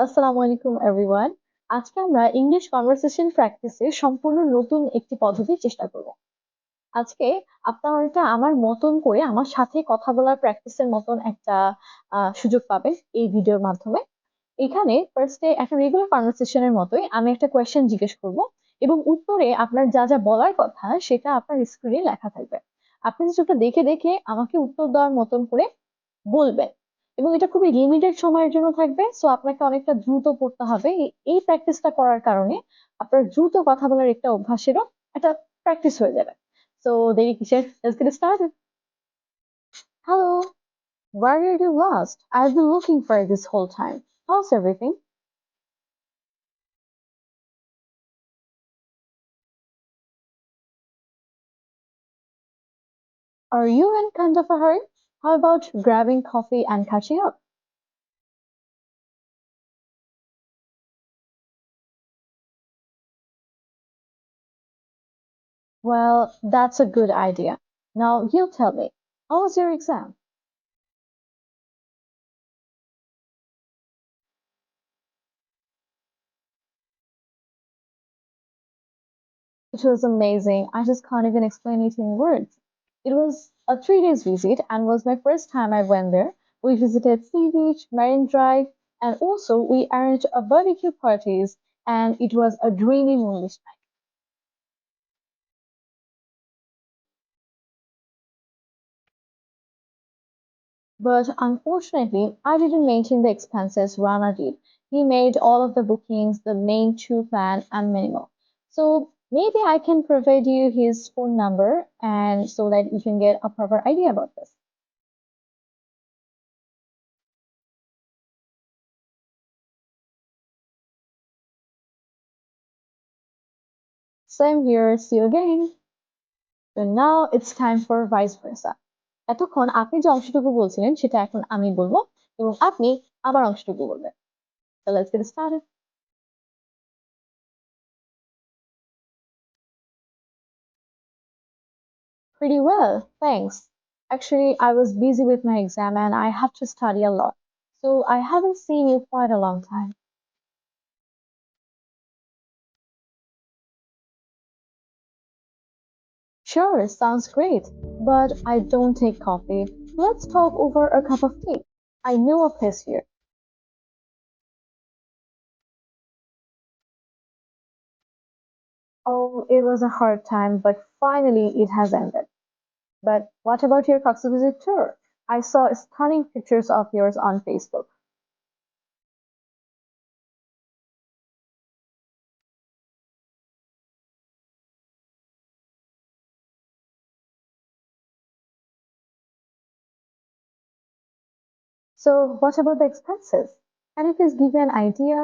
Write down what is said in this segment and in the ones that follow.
আসসালামু আলাইকুম এভরিওয়ান। আজকে আমরা ইংলিশ কনভারসেশন প্র্যাকটিসে সম্পূর্ণ নতুন একটি পদ্ধতি চেষ্টা করব। আজকে আপনারা আমার মতন করে আমার সাথে কথা বলার প্র্যাকটিসের মতন একটা সুযোগ পাবেন এই ভিডিওর মাধ্যমে। এখানে ফার্স্টে একটা রেগুলার কনভারসেশনের মতোই আমি একটা কোয়েশ্চেন জিজ্ঞেস করব এবং উত্তরে আপনার যা যা বলার কথা সেটা আপনার স্ক্রিনে লেখা থাকবে। আপনি সেটা দেখে দেখে আমাকে উত্তর দেওয়ার মতন করে বলবেন এবং এটা খুবই লিমিটেড সময়ের জন্য থাকবে, সো আপনাকে অনেকটা দ্রুত পড়তে হবে। এই প্র্যাকটিসটা করার কারণে আপনার দ্রুত কথা বলার একটা অভ্যাসেরও একটা প্র্যাকটিস হয়ে যাবে। সো দেরি কিসের, let's get started. Hello, where are you lost? I've been looking for you this whole time. How's everything? Are you in kind of a hurry? How about grabbing coffee and catching up? Well, that's a good idea. Now you tell me, how was your exam? It was amazing. I just can't even explain it in words. It was a 3 days visit and was my first time I went there. We visited Sea Beach, Marine Drive, and also we arranged a barbecue parties, and it was a dreamy moonlight night. But unfortunately, I didn't maintain the expenses Rana did. He made all of the bookings, the main tour plan, and many more. So maybe I can provide you his phone number and so that you can get a proper idea about this. Same here, see you again. So now it's time for vice versa. এতক্ষণ আপনি যে অংশটুকু বলছিলেন সেটা এখন আমি বলবো এবং আপনি আবার অংশটুকু বলবেন। So let's get started. Pretty well, thanks. Actually, I was busy with my exam and I have to study a lot. So I haven't seen you quite a long time. Sure, sounds great. But I don't take coffee. Let's talk over a cup of tea. I know a place here. Oh, it was a hard time, but finally it has ended. But what about your Cox's tour? I saw stunning pictures of yours on Facebook. So, what about the expenses? Can you please give me an idea?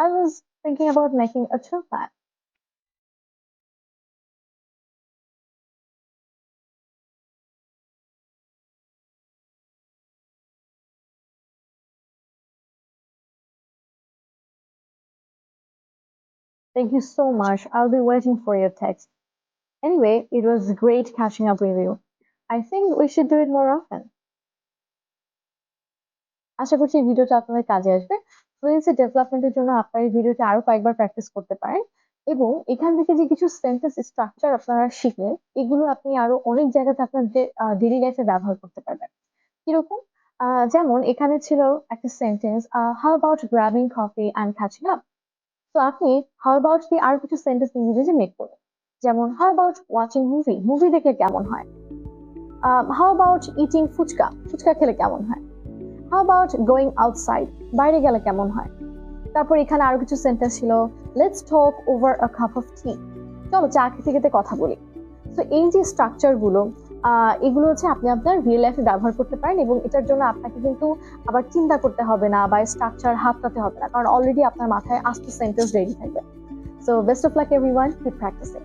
I was thinking about making a tour plan. Thank you so much. I'll be waiting for your text. Anyway, it was great catching up with you. I think we should do it more often. আশা করছি এই ভিডিওটা আপনাদের কাজে আসবে। Fluency ডেভেলপমেন্টের জন্য আপনারা এই ভিডিওটা আরো কয়েকবার প্র্যাকটিস করতে পারেন এবং এখান থেকে যে কিছু সেন্টেন্স স্ট্রাকচার আপনারা শিখলেন এগুলো আপনি আরো অনেক জায়গাতে আপনার ডেইলি লাইফে ব্যবহার করতে পারবেন। কিরকম? যেমন এখানে ছিল একটা sentence, how about grabbing coffee and catching up. তো আপনি হাউ অ্যাবাউট দিয়ে আরো কিছু সেন্টেন্স ইংরেজিতে মেক করবেন। যেমন how about watching movie, movie দেখলে কেমন হয়? How about eating fuchka, fuchka খেলে কেমন হয়? হাউ অ্যাবাউট গোয়িং আউটসাইড, বাইরে গেলে কেমন হয়? তারপর এখানে আরো কিছু সেন্টেন্স ছিল, let's talk over a cup of tea, চলো চা খেতে খেতে কথা বলি। তো এই যে স্ট্রাকচার গুলো এগুলো হচ্ছে আপনি আপনার রিয়েল লাইফে ব্যবহার করতে পারেন এবং এটার জন্য আপনাকে কিন্তু আবার চিন্তা করতে হবে না বা স্ট্রাকচার হাতটাতে হবে না, কারণ অলরেডি আপনার মাথায় আস্ত সেন্টেন্স রেডি থাকবে। So best of luck everyone, keep practising.